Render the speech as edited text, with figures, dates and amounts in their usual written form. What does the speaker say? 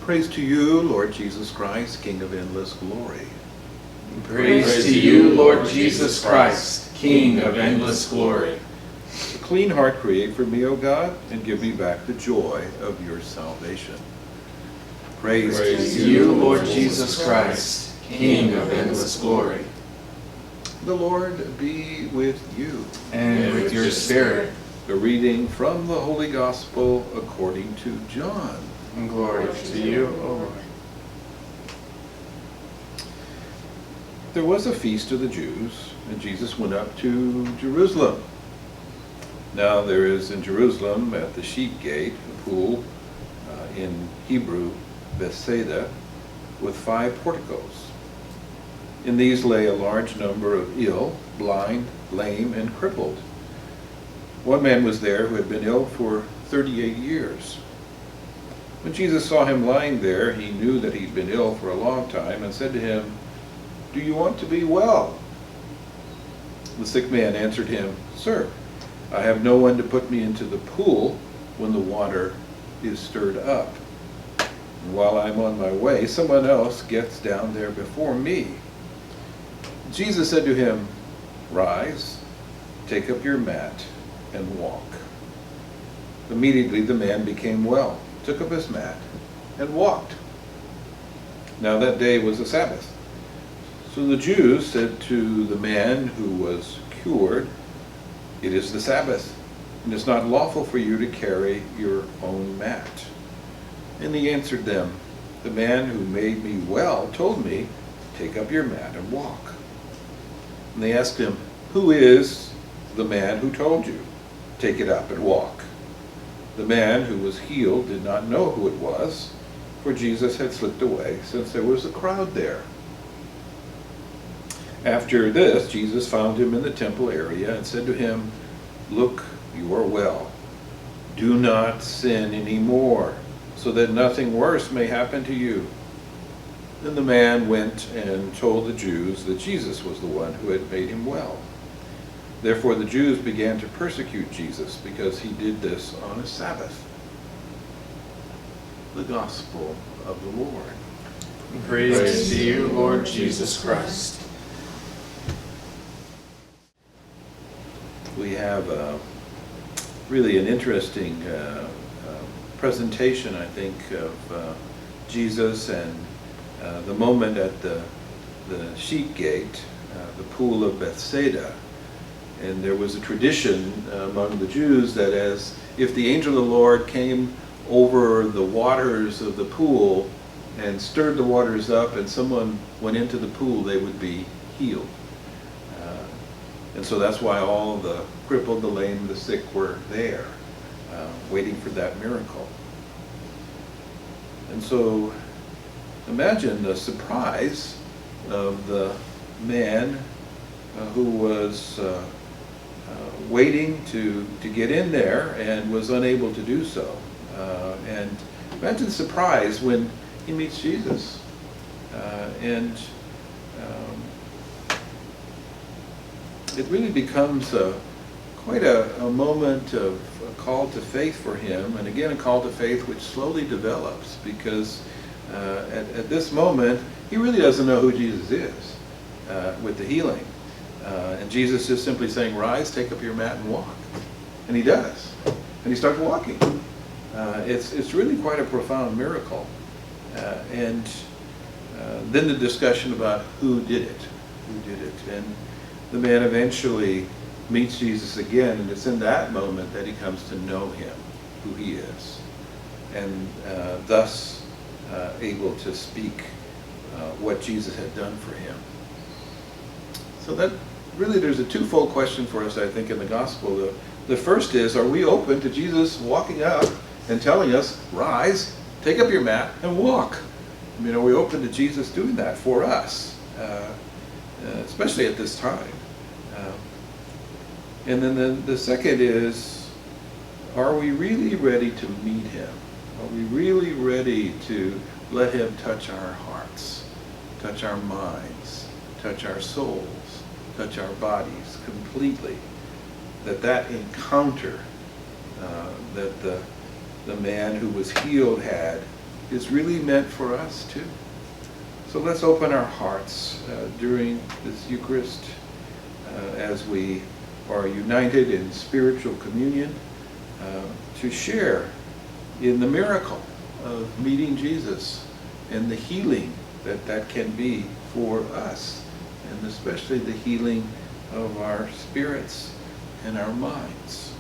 Praise to you, Lord Jesus Christ, King of endless glory. Praise to you, Lord Jesus Christ, King of endless glory. A clean heart create for me, O God, and give me back the joy of your salvation. Praise to you, Lord Jesus Christ, King of endless glory. The Lord be with you. And with your spirit. A reading from the Holy Gospel according to John. And glory to you, O Lord. There was a feast of the Jews, and Jesus went up to Jerusalem. Now there is in Jerusalem at the sheep gate a pool, in Hebrew, Bethsaida, with 5 porticos. In these lay a large number of ill, blind, lame, and crippled. One man was there who had been ill for 38 years. When Jesus saw him lying there, he knew that he'd been ill for a long time and said to him, "Do you want to be well?" The sick man answered him, "Sir, I have no one to put me into the pool when the water is stirred up. And while I'm on my way, someone else gets down there before me." Jesus said to him, "Rise, take up your mat, and walk." Immediately the man became well, took up his mat, and walked. Now that day was the Sabbath. So the Jews said to the man who was cured, "It is the Sabbath, and it's not lawful for you to carry your own mat." And he answered them, "The man who made me well told me, 'Take up your mat and walk.'" And they asked him, "Who is the man who told you, 'Take it up and walk'?" The man who was healed did not know who it was, for Jesus had slipped away, since there was a crowd there. After this, Jesus found him in the temple area and said to him, "Look, you are well. Do not sin anymore, so that nothing worse may happen to you." Then the man went and told the Jews that Jesus was the one who had made him well. Therefore the Jews began to persecute Jesus because he did this on a Sabbath. The Gospel of the Lord. Praise to you, Lord Jesus Christ. We have really an interesting presentation, I think, of Jesus and the moment at the sheep gate, the pool of Bethsaida. And there was a tradition among the Jews that as if the angel of the Lord came over the waters of the pool and stirred the waters up and someone went into the pool, they would be healed. And so that's why all the crippled, the lame, the sick were there, waiting for that miracle. And so imagine the surprise of the man who was waiting to get in there and was unable to do so. And imagine the surprise when he meets Jesus. It really becomes quite a moment of a call to faith for him, and again a call to faith which slowly develops, because at this moment he really doesn't know who Jesus is with the healing. And Jesus is simply saying, "Rise, take up your mat and walk." And he does. And he starts walking. It's really quite a profound miracle. And then the discussion about who did it. And the man eventually meets Jesus again, and it's in that moment that he comes to know him, who he is. And thus able to speak what Jesus had done for him. So that really, there's a twofold question for us, I think, in the gospel. The first is, are we open to Jesus walking up and telling us, "Rise, take up your mat, and walk"? I mean, are we open to Jesus doing that for us, especially at this time? And then the second is, are we really ready to meet him? Are we really ready to let him touch our hearts, touch our minds, touch our souls, touch our bodies completely? That encounter that the man who was healed had is really meant for us too. So let's open our hearts during this Eucharist as we are united in spiritual communion to share in the miracle of meeting Jesus and the healing that can be for us, and especially the healing of our spirits and our minds.